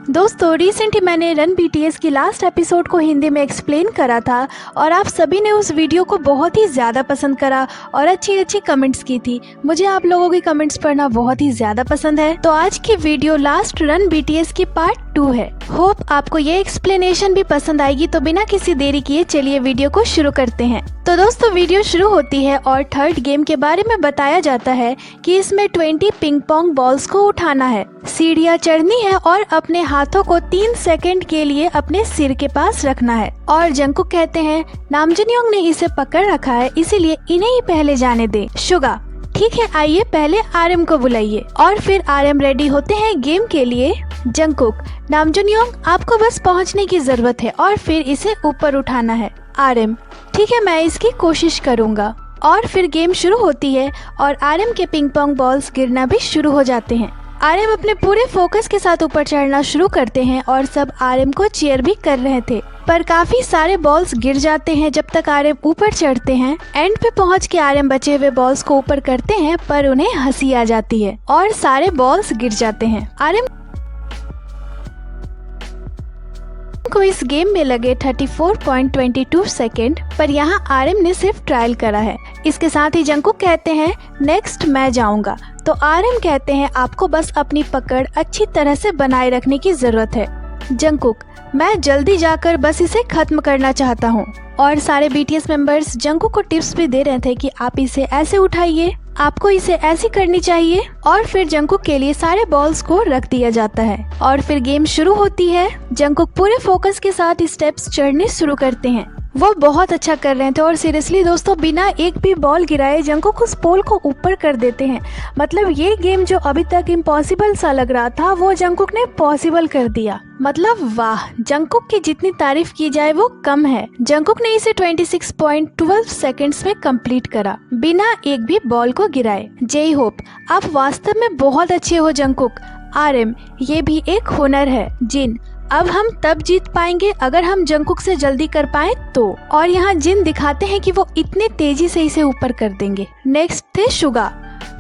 दोस्तों रिसेंटली मैंने run BTS की लास्ट एपिसोड को हिंदी में एक्सप्लेन करा था और आप सभी ने उस वीडियो को बहुत ही ज़्यादा पसंद करा और अच्छी अच्छी कमेंट्स की थी। मुझे आप लोगों की कमेंट्स पढ़ना बहुत ही ज़्यादा पसंद है। तो आज की वीडियो लास्ट रन बीटीएस की पार्ट 2 है। होप आपको ये एक्सप्लेनेशन भी पसंद आएगी। तो बिना किसी देरी किए चलिए वीडियो को शुरू करते हैं। तो दोस्तों वीडियो शुरू होती है और थर्ड गेम के बारे में बताया जाता है कि इसमें 20 पिंग पोंग बॉल्स को उठाना है, सीढ़ियाँ चढ़नी है और अपने हाथों को 3 सेकंड के लिए अपने सिर के पास रखना है। और जंगकुक कहते हैं नामजूनयोंग ने इसे पकड़ रखा है, इसीलिए इन्हें ही पहले जाने दे। शुगा ठीक है, आइए पहले आरएम को बुलाइए। और फिर आरएम रेडी होते हैं गेम के लिए। जंगकुक नामजूनयोंग आपको बस पहुंचने की जरूरत है और फिर इसे ऊपर उठाना है। आरएम ठीक है, मैं इसकी कोशिश करूंगा। और फिर गेम शुरू होती है और आरएम के पिंग पोंग बॉल्स गिरना भी शुरू हो जाते हैं। आरएम अपने पूरे फोकस के साथ ऊपर चढ़ना शुरू करते हैं और सब आरएम को चीयर भी कर रहे थे, पर काफी सारे बॉल्स गिर जाते हैं जब तक आरएम ऊपर चढ़ते हैं। एंड पे पहुंच के आरएम बचे हुए बॉल्स को ऊपर करते हैं, पर उन्हें हंसी आ जाती है और सारे बॉल्स गिर जाते हैं। आरएम को इस गेम में लगे 34.22 सेकेंड, पर यहाँ आरएम ने सिर्फ ट्रायल करा है। इसके साथ ही जंगकुक कहते हैं नेक्स्ट मैं जाऊंगा। तो आरएम कहते हैं आपको बस अपनी पकड़ अच्छी तरह से बनाए रखने की जरूरत है। जंगकुक मैं जल्दी जाकर बस इसे खत्म करना चाहता हूँ। और सारे बीटीएस मेंबर्स जंगकुक को टिप्स भी दे रहे थे कि आप इसे ऐसे उठाइए, आपको इसे ऐसी करनी चाहिए। और फिर जंगकुक के लिए सारे बॉल्स को रख दिया जाता है और फिर गेम शुरू होती है। जंगकुक पूरे फोकस के साथ स्टेप्स चढ़ने शुरू करते हैं। वो बहुत अच्छा कर रहे थे और सीरियसली दोस्तों बिना एक भी बॉल गिराए जंगकुक उस पोल को ऊपर कर देते हैं। मतलब ये गेम जो अभी तक इम्पॉसिबल सा लग रहा था वो जंगकुक ने पॉसिबल कर दिया। मतलब वाह, जंगकुक की जितनी तारीफ की जाए वो कम है। जंगकुक ने इसे 26.12 सेकंड्स में कंप्लीट करा बिना एक भी बॉल को गिराए। जय होप आप वास्तव में बहुत अच्छे हो जंगकुक। आरएम ये भी एक हुनर है। जिन अब हम तब जीत पाएंगे अगर हम जंगकुक से जल्दी कर पाए तो। और यहाँ जिन दिखाते हैं कि वो इतने तेजी से इसे ऊपर कर देंगे। नेक्स्ट थे शुगा।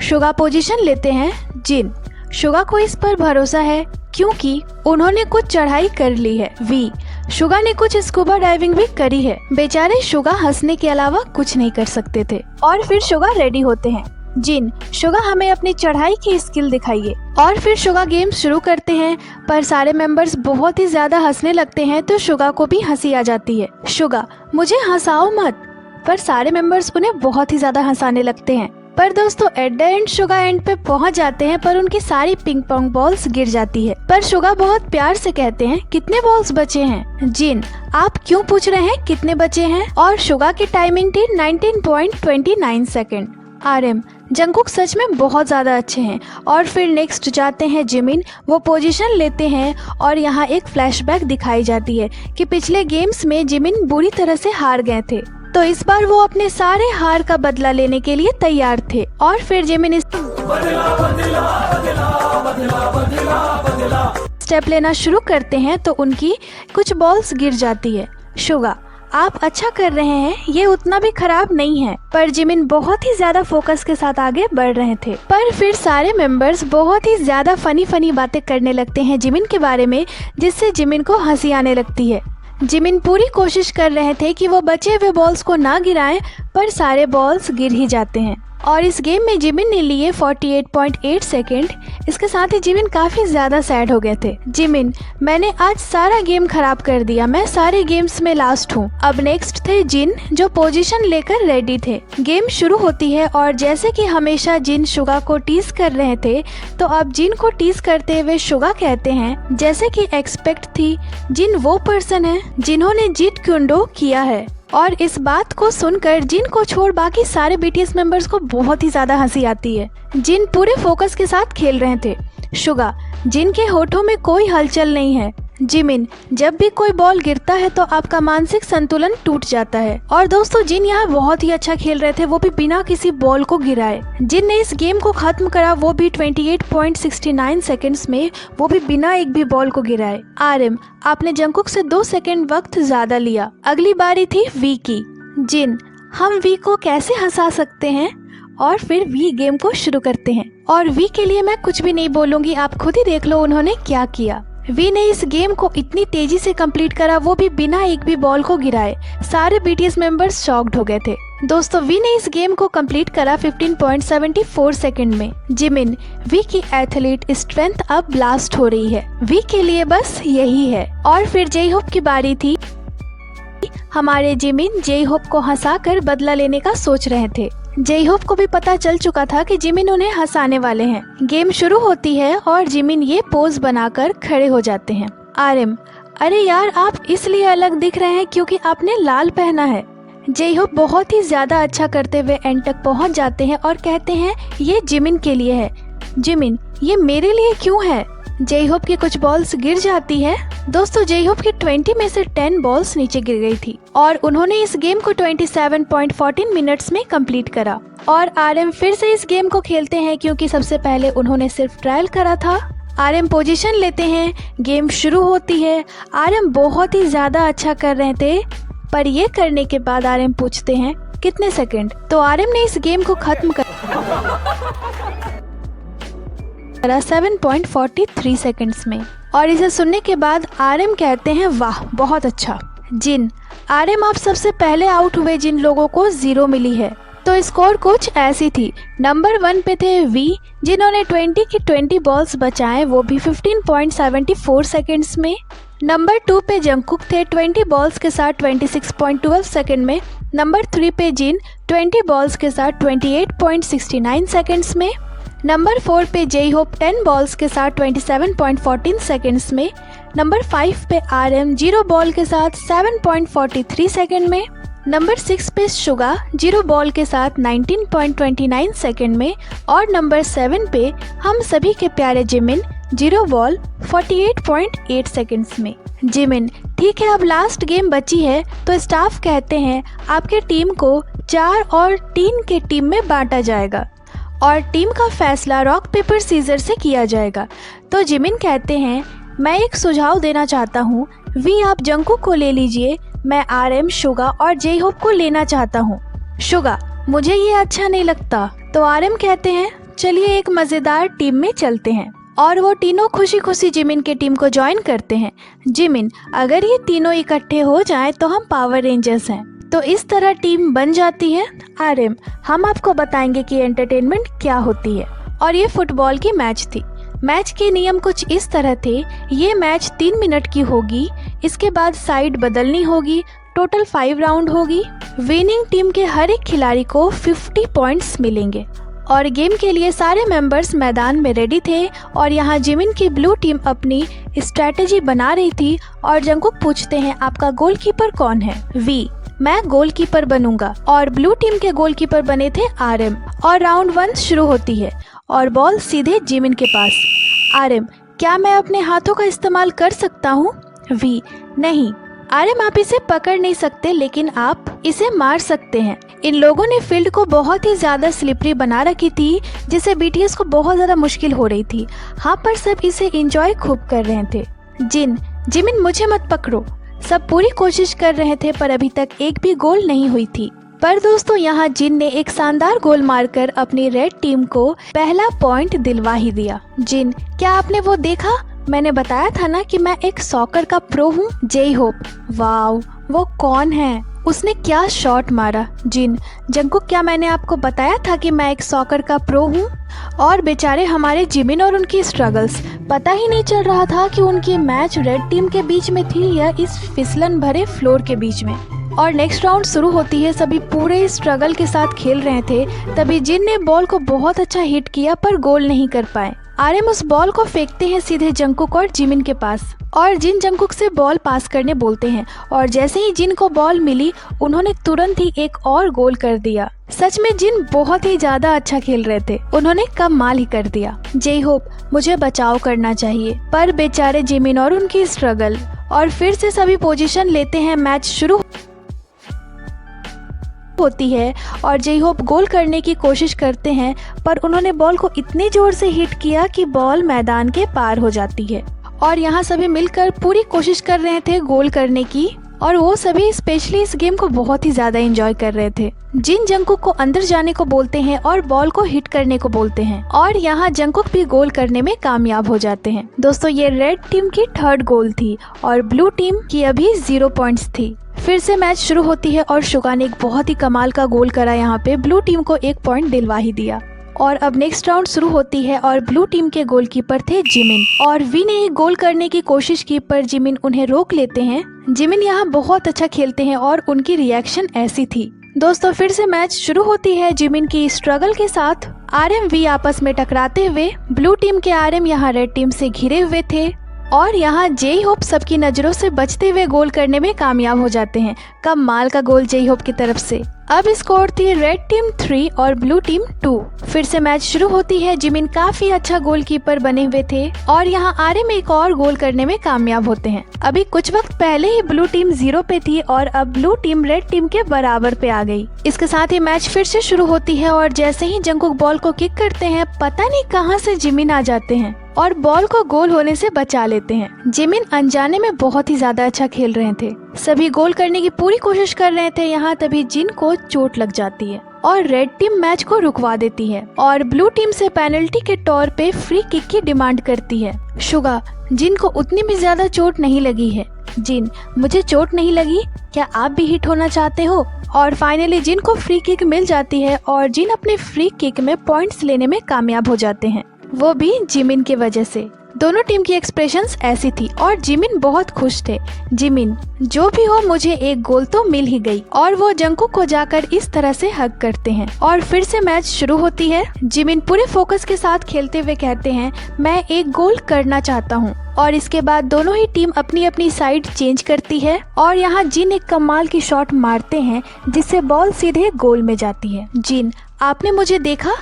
शुगा पोजीशन लेते हैं। जिन शुगा को इस पर भरोसा है क्योंकि उन्होंने कुछ चढ़ाई कर ली है। वी शुगा ने कुछ स्कूबा डाइविंग भी करी है। बेचारे शुगा हंसने के अलावा कुछ नहीं कर सकते थे। और फिर शुगा रेडी होते हैं। जिन शुगा हमें अपनी चढ़ाई की स्किल दिखाइए। और फिर शुगा गेम शुरू करते हैं, पर सारे मेंबर्स बहुत ही ज्यादा हंसने लगते हैं तो शुगा को भी हंसी आ जाती है। शुगा मुझे हंसाओ मत, पर सारे मेंबर्स उन्हें बहुत ही ज्यादा हंसाने लगते हैं। पर दोस्तों at the end Suga and पे पहुंच जाते हैं, पर उनकी सारी पिंग पोंग बॉल्स गिर जाती है। पर शुगा बहुत प्यार से कहते हैं कितने बॉल्स बचे हैं। जिन आप क्यों पूछ रहे हैं कितने बचे हैं। और शुगा की टाइमिंग थी 19.29 सेकेंड। आरएम जंगकुक सच में बहुत ज्यादा अच्छे हैं। और फिर नेक्स्ट जाते हैं जिमिन। वो पोजीशन लेते हैं और यहाँ एक फ्लैशबैक दिखाई जाती है कि पिछले गेम्स में जिमिन बुरी तरह से हार गए थे, तो इस बार वो अपने सारे हार का बदला लेने के लिए तैयार थे। और फिर जिमिन स्टेप लेना शुरू करते हैं तो उनकी कुछ बॉल्स गिर जाती है। शुगा आप अच्छा कर रहे हैं, ये उतना भी खराब नहीं है। पर जिमिन बहुत ही ज्यादा फोकस के साथ आगे बढ़ रहे थे। पर फिर सारे मेंबर्स बहुत ही ज्यादा फनी बातें करने लगते हैं जिमिन के बारे में, जिससे जिमिन को हंसी आने लगती है। जिमिन पूरी कोशिश कर रहे थे कि वो बचे हुए बॉल्स को ना गिराएं, पर सारे बॉल्स गिर ही जाते हैं। और इस गेम में जिमिन ने लिए 48.8 सेकेंड। इसके साथ ही जिमिन काफी ज्यादा सैड हो गए थे। जिमिन मैंने आज सारा गेम खराब कर दिया, मैं सारे गेम्स में लास्ट हूँ। अब नेक्स्ट थे जिन, जो पोजीशन लेकर रेडी थे। गेम शुरू होती है और जैसे कि हमेशा जिन शुगा को टीज कर रहे थे, तो अब जिन को टीज करते हुए शुगा कहते हैं जैसे कि एक्सपेक्ट थी, जिन वो पर्सन है जिन्होंने जीत कुंडो किया है। और इस बात को सुनकर जिन को छोड़ बाकी सारे बीटीएस मेंबर्स को बहुत ही ज्यादा हंसी आती है। जिन पूरे फोकस के साथ खेल रहे थे। शुगा जिन के होठों में कोई हलचल नहीं है। जिमिन जब भी कोई बॉल गिरता है तो आपका मानसिक संतुलन टूट जाता है। और दोस्तों जिन यहाँ बहुत ही अच्छा खेल रहे थे, वो भी बिना किसी बॉल को गिराए। जिन ने इस गेम को खत्म करा वो भी 28.69 सेकंड्स में, वो भी बिना एक भी बॉल को गिराए। आरएम आपने जंगकुक से 2 सेकंड वक्त ज्यादा लिया। अगली बारी थी वी की। जिन हम वी को कैसे हंसा सकते हैं। और फिर वी गेम को शुरू करते हैं। और वी के लिए मैं कुछ भी नहीं बोलूंगी, आप खुद ही देख लो उन्होंने क्या किया। वी ने इस गेम को इतनी तेजी से कंप्लीट करा, वो भी बिना एक भी बॉल को गिराए। सारे बीटीएस मेंबर्स शॉक्ड हो गए थे। दोस्तों, वी ने इस गेम को कंप्लीट करा 15.74 सेकंड में। जिमिन, वी की एथलीट स्ट्रेंथ अब ब्लास्ट हो रही है। वी के लिए बस यही है। और फिर जे होप की बारी थी। हमारे जिमिन जे होप को हंसाकर बदला लेने का सोच रहे थे। जे होप को भी पता चल चुका था कि जिमिन उन्हें हंसाने वाले हैं। गेम शुरू होती है और जिमिन ये पोज बनाकर खड़े हो जाते हैं। आरएम, अरे यार, आप इसलिए अलग दिख रहे हैं क्योंकि आपने लाल पहना है। जे होप बहुत ही ज्यादा अच्छा करते हुए एंड तक पहुंच जाते हैं और कहते हैं ये जिमिन के लिए है। जिमिन, ये मेरे लिए क्यों है? जे होप की कुछ बॉल्स गिर जाती है। दोस्तों, जे होप की 20 में से 10 बॉल्स नीचे गिर गई थी और उन्होंने इस गेम को 27.14 मिनट्स में कंप्लीट करा। और आरएम फिर से इस गेम को खेलते हैं क्योंकि सबसे पहले उन्होंने सिर्फ ट्रायल करा था। आरएम पोजीशन लेते हैं, गेम शुरू होती है। आरएम बहुत ही ज्यादा अच्छा कर रहे थे, पर ये करने के बाद आरएम पूछते हैं कितने सेकंड। तो आरएम ने इस गेम को खत्म कर 7.43 सेकंड्स में। और इसे सुनने के बाद आरएम कहते हैं वाह, बहुत अच्छा। जिन, आरएम आप सबसे पहले आउट हुए जिन लोगों को 0 मिली है। तो स्कोर कुछ ऐसी थी। नंबर 1 पे थे वी, जिन्होंने 20 की 20 बॉल्स बचाए, वो भी 15.74 सेकंड्स में। नंबर 2 पे जंगकुक थे 20 बॉल्स के साथ 26.12 सेकंड में। नंबर 3 पे जिन 20 बॉल्स के साथ 28.69 सेकंड्स में। नंबर 4 पे जे होप 10 बॉल्स के साथ 27.14 सेकंड्स में। नंबर 5 पे आरएम 0 बॉल के साथ 7.43 सेकंड में। नंबर 6 पे शुगा 0 बॉल के साथ 19.29 सेकंड में। और नंबर 7 पे हम सभी के प्यारे जिमिन 0 बॉल 48.8 सेकंड्स में। जिमिन, ठीक है, अब लास्ट गेम बची है तो स्टाफ कहते हैं आपके टीम को 4 और 3 के टीम में बांटा जाएगा और टीम का फैसला रॉक पेपर सीजर से किया जाएगा। तो जिमिन कहते हैं मैं एक सुझाव देना चाहता हूँ, वी आप जंगकुक को ले लीजिए, मैं आरएम, शुगा और जे होप को लेना चाहता हूँ। शुगा, मुझे ये अच्छा नहीं लगता। तो आरएम कहते हैं चलिए एक मजेदार टीम में चलते हैं। और वो तीनों खुशी खुशी जिमिन के टीम को ज्वाइन करते हैं। जिमिन, अगर ये तीनों इकट्ठे हो जाएं तो हम पावर रेंजर्स हैं। तो इस तरह टीम बन जाती है। आरएम, हम आपको बताएंगे कि एंटरटेनमेंट क्या होती है। और ये फुटबॉल की मैच थी। मैच के नियम कुछ इस तरह थे, ये मैच 3 मिनट की होगी, इसके बाद साइड बदलनी होगी, टोटल 5 राउंड होगी। विनिंग टीम के हर एक खिलाड़ी को 50 पॉइंट्स मिलेंगे। और गेम के लिए सारे मेंबर्स मैदान में रेडी थे और यहाँ जिमिन की ब्लू टीम अपनी स्ट्रेटेजी बना रही थी। और जंगकुक पूछते हैं आपका गोलकीपर कौन है? वी, मैं गोलकीपर बनूंगा। और ब्लू टीम के गोलकीपर बने थे आरएम। और राउंड 1 शुरू होती है और बॉल सीधे जिमिन के पास। आरएम, क्या मैं अपने हाथों का इस्तेमाल कर सकता हूँ? वी, नहीं। आरएम, आप इसे पकड़ नहीं सकते लेकिन आप इसे मार सकते हैं। इन लोगों ने फील्ड को बहुत ही ज्यादा स्लिपरी बना रखी थी, जिससे बीटीएस को बहुत ज्यादा मुश्किल हो रही थी। हाँ, पर सब इसे एंजॉय खूब कर रहे थे। जिन, जिमिन मुझे मत पकड़ो। सब पूरी कोशिश कर रहे थे पर अभी तक एक भी गोल नहीं हुई थी। पर दोस्तों, यहाँ जिन ने एक शानदार गोल मारकर अपनी रेड टीम को पहला पॉइंट दिलवा ही दिया। जिन, क्या आपने वो देखा? मैंने बताया था ना कि मैं एक सॉकर का प्रो हूँ। जे होप, वाव, वो कौन है? उसने क्या शॉट मारा। जिन, जंगकुक, क्या मैंने आपको बताया था कि मैं एक सॉकर का प्रो हूँ? और बेचारे हमारे जिमिन और उनकी स्ट्रगल्स, पता ही नहीं चल रहा था कि उनकी मैच रेड टीम के बीच में थी या इस फिसलन भरे फ्लोर के बीच में। और नेक्स्ट राउंड शुरू होती है, सभी पूरे स्ट्रगल के साथ खेल रहे थे। तभी जिन ने बॉल को बहुत अच्छा हिट किया पर गोल नहीं कर पाए। आरएम उस बॉल को फेंकते हैं सीधे जंगकुक और जिमिन के पास और जिन जंगकुक से बॉल पास करने बोलते हैं। और जैसे ही जिन को बॉल मिली, उन्होंने तुरंत ही एक और गोल कर दिया। सच में जिन बहुत ही ज्यादा अच्छा खेल रहे थे, उन्होंने कमाल ही कर दिया। जे होप, मुझे बचाव करना चाहिए, पर बेचारे जिमिन और उनकी स्ट्रगल। और फिर से सभी पोजीशन लेते हैं, मैच शुरू होती है और जे होप गोल करने की कोशिश करते हैं, पर उन्होंने बॉल को इतने जोर से हिट किया कि बॉल मैदान के पार हो जाती है। और यहाँ सभी मिलकर पूरी कोशिश कर रहे थे गोल करने की, और वो सभी स्पेशली इस गेम को बहुत ही ज्यादा एंजॉय कर रहे थे। जिन जंकुक को अंदर जाने को बोलते हैं और बॉल को हिट करने को बोलते हैं और यहाँ जंकुक भी गोल करने में कामयाब हो जाते हैं। दोस्तों ये रेड टीम की थर्ड गोल थी और ब्लू टीम की अभी 0 पॉइंट्स थी। फिर से मैच शुरू होती है और शुगा ने एक बहुत ही कमाल का गोल करा, यहाँ पे ब्लू टीम को 1 पॉइंट दिलवा ही दिया। और अब नेक्स्ट राउंड शुरू होती है और ब्लू टीम के गोलकीपर थे जिमिन और वी ने एक गोल करने की कोशिश की पर जिमिन उन्हें रोक लेते हैं। जिमिन यहाँ बहुत अच्छा खेलते हैं और उनकी रिएक्शन ऐसी थी। दोस्तों फिर से मैच शुरू होती है। जिमिन की स्ट्रगल के साथ आरएम वी आपस में टकराते हुए ब्लू टीम के आरएम यहाँ रेड टीम से घिरे हुए थे और यहाँ जेई होप सबकी नजरों से बचते हुए गोल करने में कामयाब हो जाते हैं। कमाल का गोल जेई होप की तरफ से। अब स्कोर थी रेड टीम 3 और ब्लू टीम 2। फिर से मैच शुरू होती है। जिमिन काफी अच्छा गोलकीपर बने हुए थे और यहाँ आरएम एक और गोल करने में कामयाब होते हैं। अभी कुछ वक्त पहले ही ब्लू टीम 0 पे थी और अब ब्लू टीम रेड टीम के बराबर पे आ गई। इसके साथ ही मैच फिर से शुरू होती है और जैसे ही जंकुक बॉल को किक करते हैं पता नहीं कहां से जिमिन आ जाते हैं और बॉल को गोल होने से बचा लेते हैं। जिमिन अनजाने में बहुत ही ज्यादा अच्छा खेल रहे थे, सभी गोल करने की पूरी कोशिश कर रहे थे। यहाँ तभी जिन को चोट लग जाती है और रेड टीम मैच को रुकवा देती है और ब्लू टीम से पेनल्टी के तौर पे फ्री किक की डिमांड करती है। शुगा, जिन को उतनी भी ज्यादा चोट नहीं लगी है। जिन, मुझे चोट नहीं लगी, क्या आप भी हिट होना चाहते हो? और फाइनली जिन को फ्री किक मिल जाती है और जिन अपने फ्री किक में पॉइंट्स लेने में कामयाब हो जाते हैं, वो भी जिमिन की वजह से। दोनों टीम की एक्सप्रेशंस ऐसी थी और जिमिन बहुत खुश थे। जिमिन, जो भी हो मुझे एक गोल तो मिल ही गई। और वो जंकुक को जाकर इस तरह से हग करते हैं और फिर से मैच शुरू होती है। जिमिन पूरे फोकस के साथ खेलते हुए कहते हैं, मैं एक गोल करना चाहता हूँ। और इसके बाद दोनों ही टीम अपनी अपनी साइड चेंज करती है और यहाँ जिन एक कमाल की शॉट मारते हैं जिससे बॉल सीधे गोल में जाती है। जिन, आपने मुझे देखा?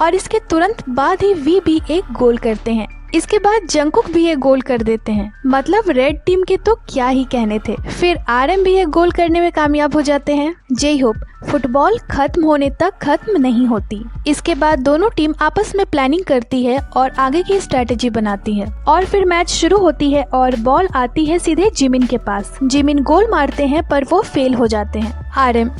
और इसके तुरंत बाद ही वी भी एक गोल करते हैं। इसके बाद जंकुक भी एक गोल कर देते हैं। मतलब रेड टीम के तो क्या ही कहने थे। फिर आरएम भी एक गोल करने में कामयाब हो जाते हैं। जेई होप, फुटबॉल खत्म होने तक खत्म नहीं होती। इसके बाद दोनों टीम आपस में प्लानिंग करती है और आगे की स्ट्रेटेजी बनाती है और फिर मैच शुरू होती है और बॉल आती है सीधे जिमिन के पास। जिमिन गोल मारते हैं पर वो फेल हो जाते हैं। आरएम,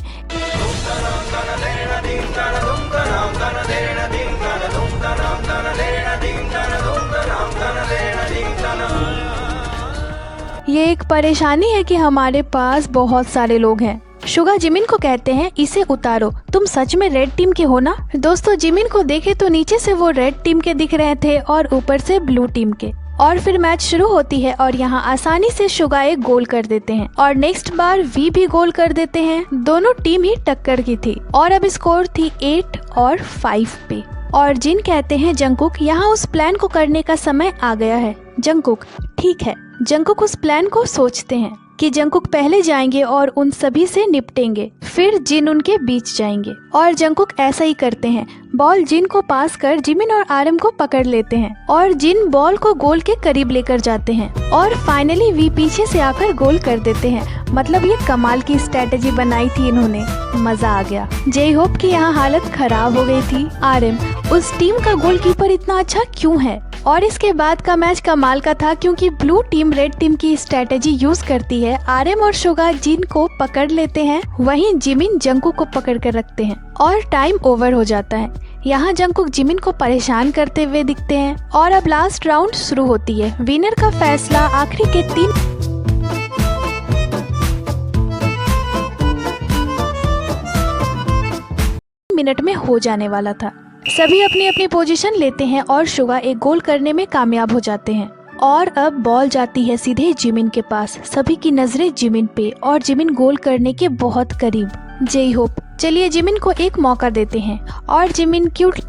ये एक परेशानी है कि हमारे पास बहुत सारे लोग हैं। शुगा जिमिन को कहते हैं, इसे उतारो, तुम सच में रेड टीम के हो ना? दोस्तों जिमिन को देखे तो नीचे से वो रेड टीम के दिख रहे थे और ऊपर से ब्लू टीम के। और फिर मैच शुरू होती है और यहाँ आसानी से शुगा एक गोल कर देते हैं और नेक्स्ट बार वी भी गोल कर देते हैं। दोनों टीम ही टक्कर की थी और अब स्कोर थी 8 और 5 पे। और जिन कहते हैं, जंकुक, यहाँ उस प्लान को करने का समय आ गया है। जंकुक, ठीक है। जंकुक उस प्लान को सोचते हैं कि जंकुक पहले जाएंगे और उन सभी से निपटेंगे, फिर जिन उनके बीच जाएंगे। और जंकुक ऐसा ही करते हैं। बॉल जिन को पास कर जिमिन और आरएम को पकड़ लेते हैं और जिन बॉल को गोल के करीब लेकर जाते हैं और फाइनली वी पीछे से आकर गोल कर देते हैं। मतलब ये कमाल की स्ट्रेटेजी बनाई थी इन्होंने, मजा आ गया। जेई होप की यहाँ हालत खराब हो गई थी। आरएम, उस टीम का गोलकीपर इतना अच्छा क्यों है? और इसके बाद का मैच कमाल का था क्योंकि ब्लू टीम रेड टीम की स्ट्रेटेजी यूज करती है। आरएम और शुगा जिन को पकड़ लेते हैं, वहीं जिमिन जंकुक को पकड़ कर रखते हैं और टाइम ओवर हो जाता है। यहाँ जंकुक जिमिन को परेशान करते हुए दिखते हैं और अब लास्ट राउंड शुरू होती है। विनर का फैसला आखिरी के 3 मिनट में हो जाने वाला था। सभी अपनी अपनी पोजीशन लेते हैं और शुगा एक गोल करने में कामयाब हो जाते हैं और अब बॉल जाती है सीधे जिमिन के पास। सभी की नजरें जिमिन पे और जिमिन गोल करने के बहुत करीब। जेई होप, चलिए जिमिन को एक मौका देते हैं और जिमिन क्यूटली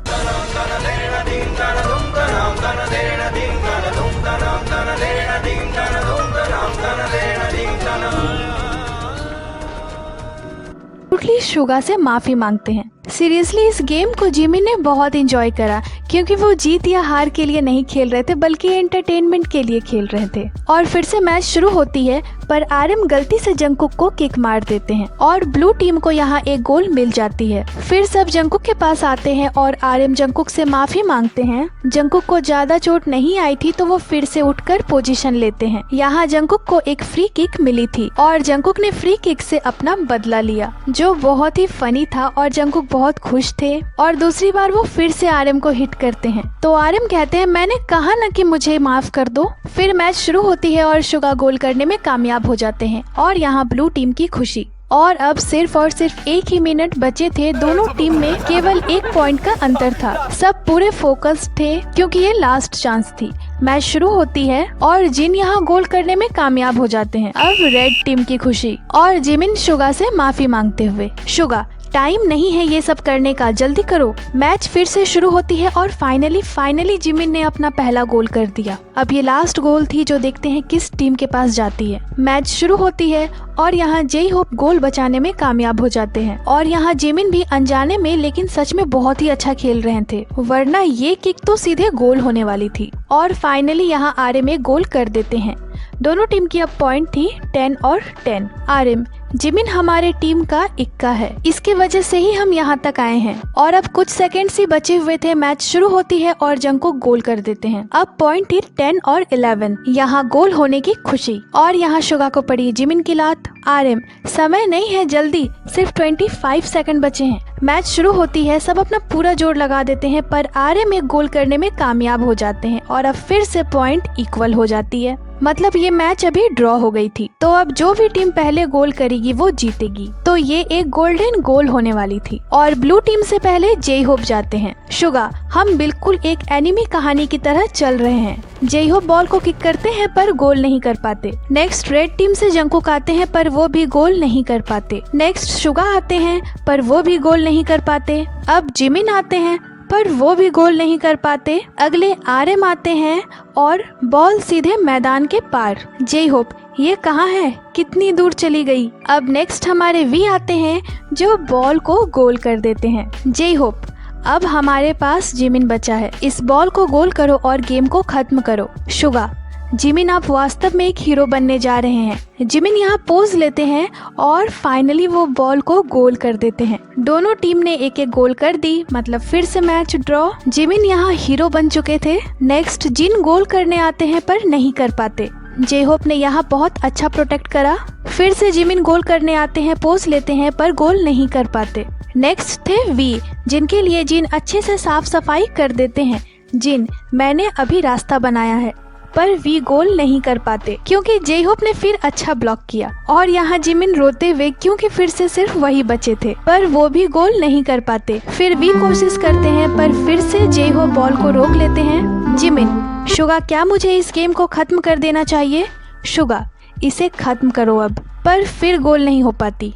शुगा से माफी मांगते हैं। सीरियसली इस गेम को जिमिन ने बहुत एंजॉय करा, क्योंकि वो जीत या हार के लिए नहीं खेल रहे थे बल्कि एंटरटेनमेंट के लिए खेल रहे थे। और फिर से मैच शुरू होती है, पर आरएम गलती से जंगकुक को किक मार देते हैं और ब्लू टीम को यहाँ एक गोल मिल जाती है। फिर सब जंगकुक के पास आते हैं और आरएम जंगकुक से माफी मांगते हैं। जंगकुक को ज्यादा चोट नहीं आई थी तो वो फिर से उठकर पोजीशन लेते हैं। यहाँ जंगकुक को एक फ्री किक मिली थी और जंगकुक ने फ्री किक से अपना बदला लिया, जो बहुत ही फनी था और जंगकुक बहुत खुश थे। और दूसरी बार वो फिर से आरएम को हिट करते हैं, तो आरएम कहते हैं मैंने कहा ना कि मुझे माफ कर दो। फिर मैच शुरू होती है और शुगा गोल करने में कामयाब हो जाते हैं और यहाँ ब्लू टीम की खुशी। और अब सिर्फ और सिर्फ 1 ही मिनट बचे थे, दोनों टीम में केवल 1 पॉइंट का अंतर था। सब पूरे फोकस थे क्योंकि ये लास्ट चांस थी। मैच शुरू होती है और जिन यहाँ गोल करने में कामयाब हो जाते हैं। अब रेड टीम की खुशी और जिमिन शुगा से माफी मांगते हुए, शुगा टाइम नहीं है ये सब करने का, जल्दी करो। मैच फिर से शुरू होती है और फाइनली जिमिन ने अपना पहला गोल कर दिया। अब ये लास्ट गोल थी, जो देखते हैं किस टीम के पास जाती है। मैच शुरू होती है और यहाँ जेई होप गोल बचाने में कामयाब हो जाते हैं और यहाँ जिमिन भी अनजाने में लेकिन सच में बहुत ही अच्छा खेल रहे थे, वरना ये किक तो सीधे गोल होने वाली थी। और फाइनली यहाँ आरएम एक गोल कर देते हैं। दोनों टीम की अब पॉइंट थी 10 और 10। आरएम, जिमिन हमारे टीम का इक्का है, इसकी वजह से ही हम यहाँ तक आए हैं। और अब कुछ सेकंड्स ही बचे हुए थे, मैच शुरू होती है और जंगकुक गोल कर देते हैं। अब पॉइंट थी 10 और 11। यहाँ गोल होने की खुशी और यहाँ शुगा को पड़ी जिमिन की लात। आरएम, समय नहीं है, जल्दी, सिर्फ 25 सेकंड बचे हैं। मैच शुरू होती है, सब अपना पूरा जोर लगा देते हैं, पर आरएम एक गोल करने में कामयाब हो जाते हैं और अब फिर से पॉइंट इक्वल हो जाती है। मतलब ये मैच अभी ड्रॉ हो गई थी, तो अब जो भी टीम पहले गोल करेगी वो जीतेगी। तो ये एक गोल्डन गोल होने वाली थी और ब्लू टीम से पहले जेई होप जाते हैं। शुगा, हम बिल्कुल एक एनिमी कहानी की तरह चल रहे हैं। जेई होप बॉल को किक करते हैं पर गोल नहीं कर पाते। नेक्स्ट रेड टीम से जंगकुक आते हैं पर वो भी गोल नहीं कर पाते। नेक्स्ट शुगा आते हैं पर वो भी गोल नहीं कर पाते। अब जिमिन आते हैं पर वो भी गोल नहीं कर पाते। अगले आरएम आते हैं और बॉल सीधे मैदान के पार। जेई होप, ये कहाँ है, कितनी दूर चली गई। अब नेक्स्ट हमारे वी आते हैं जो बॉल को गोल कर देते हैं। जेई होप, अब हमारे पास जिमिन बचा है, इस बॉल को गोल करो और गेम को खत्म करो। शुगा, जिमिन आप वास्तव में एक हीरो बनने जा रहे हैं। जिमिन यहाँ पोज लेते हैं और फाइनली वो बॉल को गोल कर देते हैं। दोनों टीम ने एक एक गोल कर दी, मतलब फिर से मैच ड्रॉ। जिमिन यहाँ हीरो बन चुके थे। नेक्स्ट जिन गोल करने आते हैं पर नहीं कर पाते। जेई होप ने यहाँ बहुत अच्छा प्रोटेक्ट करा। फिर से जिमिन गोल करने आते हैं, पोज लेते हैं पर गोल नहीं कर पाते। नेक्स्ट थे वी, जिनके लिए जिन अच्छे से साफ सफाई कर देते हैं। जिन, मैंने अभी रास्ता बनाया है, पर वी गोल नहीं कर पाते क्योंकि जेई होप ने फिर अच्छा ब्लॉक किया। और यहाँ जिमिन रोते हुए, क्योंकि फिर से सिर्फ वही बचे थे, पर वो भी गोल नहीं कर पाते। फिर वी कोशिश करते हैं पर फिर से जेई होप बॉल को रोक लेते हैं। जिमिन, शुगा, क्या मुझे इस गेम को खत्म कर देना चाहिए? शुगा, इसे खत्म करो अब, पर फिर गोल नहीं हो पाती।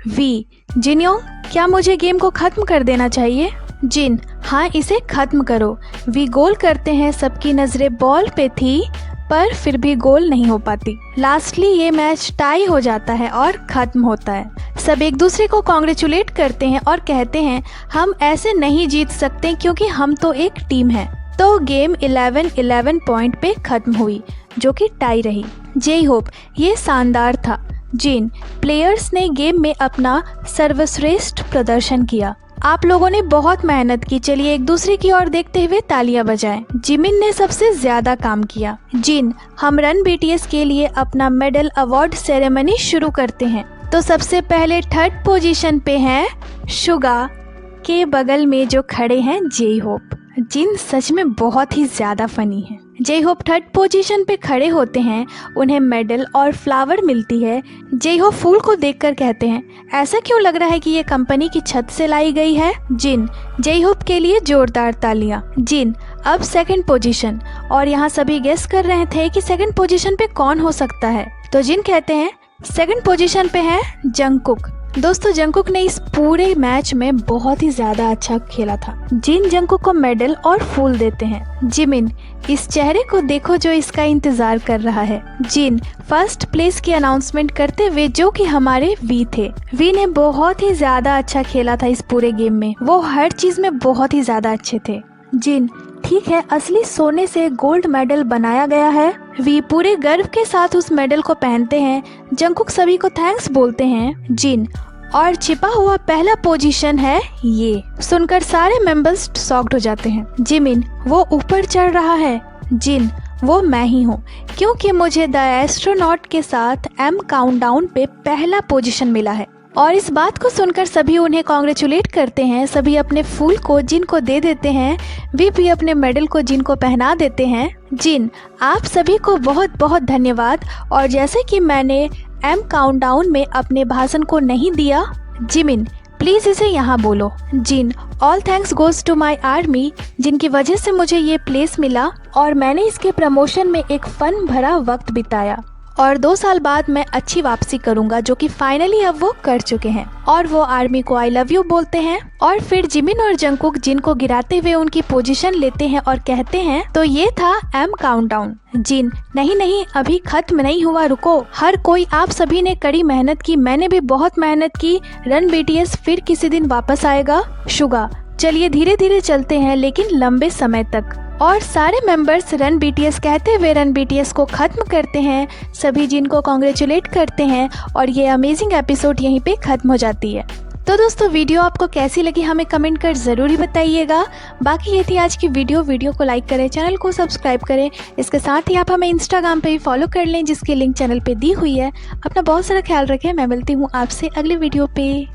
वी, जिन्योंग, क्या मुझे गेम को खत्म कर देना चाहिए? जिन, हाँ, इसे खत्म करो। वी गोल करते हैं, सबकी नजरें बॉल पे थी पर फिर भी गोल नहीं हो पाती। लास्टली ये मैच टाई हो जाता है और खत्म होता है। सब एक दूसरे को कॉन्ग्रेचुलेट करते हैं और कहते हैं हम ऐसे नहीं जीत सकते क्योंकि हम तो एक टीम है। तो गेम 11 पॉइंट पे खत्म हुई, जो कि टाई रही। जेई होप, ये शानदार था। जिन, प्लेयर्स ने गेम में अपना सर्वश्रेष्ठ प्रदर्शन किया। आप लोगों ने बहुत मेहनत की, चलिए एक दूसरे की ओर देखते हुए तालियां बजाएं। जिमिन ने सबसे ज्यादा काम किया। जिन, हम रन बीटीएस के लिए अपना मेडल अवार्ड सेरेमनी शुरू करते हैं। तो सबसे पहले 3rd पोजीशन पे हैं शुगा, के बगल में जो खड़े हैं जेई होप। जिन सच में बहुत ही ज्यादा फनी है। जेई होप 3rd पोजीशन पे खड़े होते हैं, उन्हें मेडल और फ्लावर मिलती है। जेई होप फूल को देखकर कहते हैं ऐसा क्यों लग रहा है कि ये कंपनी की छत से लाई गई है। जिन, जेई होप के लिए जोरदार तालियां। जिन, अब 2nd पोजीशन, और यहाँ सभी गेस कर रहे थे कि 2nd पोजीशन पे कौन हो सकता है। तो जिन कहते हैं 2nd पोजीशन पे है जंगकुक। दोस्तों जंगकुक ने इस पूरे मैच में बहुत ही ज्यादा अच्छा खेला था। जिन जंगकुक को मेडल और फूल देते हैं। जिमिन, इस चेहरे को देखो जो इसका इंतजार कर रहा है। जिन फर्स्ट प्लेस की अनाउंसमेंट करते हुए, जो कि हमारे वी थे। वी ने बहुत ही ज्यादा अच्छा खेला था इस पूरे गेम में, वो हर चीज में बहुत ही ज्यादा अच्छे थे। जिन, ठीक है, असली सोने से गोल्ड मेडल बनाया गया है। वी पूरे गर्व के साथ उस मेडल को पहनते हैं। जंगकुक सभी को थैंक्स बोलते हैं। जिन, और छिपा हुआ पहला पोजीशन है ये। सुनकर सारे मेंबर्स शॉक्ड हो जाते हैं। जिमिन, वो ऊपर चढ़ रहा है। जिन, वो मैं ही हूँ, क्योंकि मुझे द एस्ट्रोनॉट के साथ एम काउंटडाउन पे पहला पोजीशन मिला है। और इस बात को सुनकर सभी उन्हें कॉन्ग्रेचुलेट करते हैं। सभी अपने फूल को जिन को दे देते हैं। वे भी अपने मेडल को जिन को पहना देते हैं। जिन, आप सभी को बहुत बहुत धन्यवाद। और जैसे कि मैंने एम काउंटडाउन में अपने भाषण को नहीं दिया, जिमिन प्लीज इसे यहाँ बोलो। जिन, all thanks goes to my army, जिनकी वजह से मुझे ये प्लेस मिला और मैंने इसके प्रमोशन में एक फन भरा वक्त बिताया। और 2 साल बाद मैं अच्छी वापसी करूंगा, जो कि फाइनली अब वो कर चुके हैं। और वो आर्मी को आई लव यू बोलते हैं। और फिर जिमिन और जंगकुक जिन को गिराते हुए उनकी पोजीशन लेते हैं और कहते हैं, तो ये था एम काउंटडाउन। जिन, नहीं नहीं, अभी खत्म नहीं हुआ, रुको। हर कोई, आप सभी ने कड़ी मेहनत की, मैंने भी बहुत मेहनत की। रन बीटीएस फिर किसी दिन वापस आएगा। शुगा, चलिए धीरे धीरे चलते हैं, लेकिन लंबे समय तक। और सारे मेंबर्स रन बीटीएस कहते हुए रन बीटीएस को खत्म करते हैं। सभी जिन को कॉन्ग्रेचुलेट करते हैं और ये अमेजिंग एपिसोड यहीं पे खत्म हो जाती है। तो दोस्तों वीडियो आपको कैसी लगी हमें कमेंट कर ज़रूर ही बताइएगा। बाकी ये थी आज की वीडियो को लाइक करें, चैनल को सब्सक्राइब करें। इसके साथ ही आप हमें इंस्टाग्राम पे भी फॉलो कर लें, जिसकी लिंक चैनल पे दी हुई है। अपना बहुत सारा ख्याल रखें। मैं मिलती हूँ आपसे अगले वीडियो पे।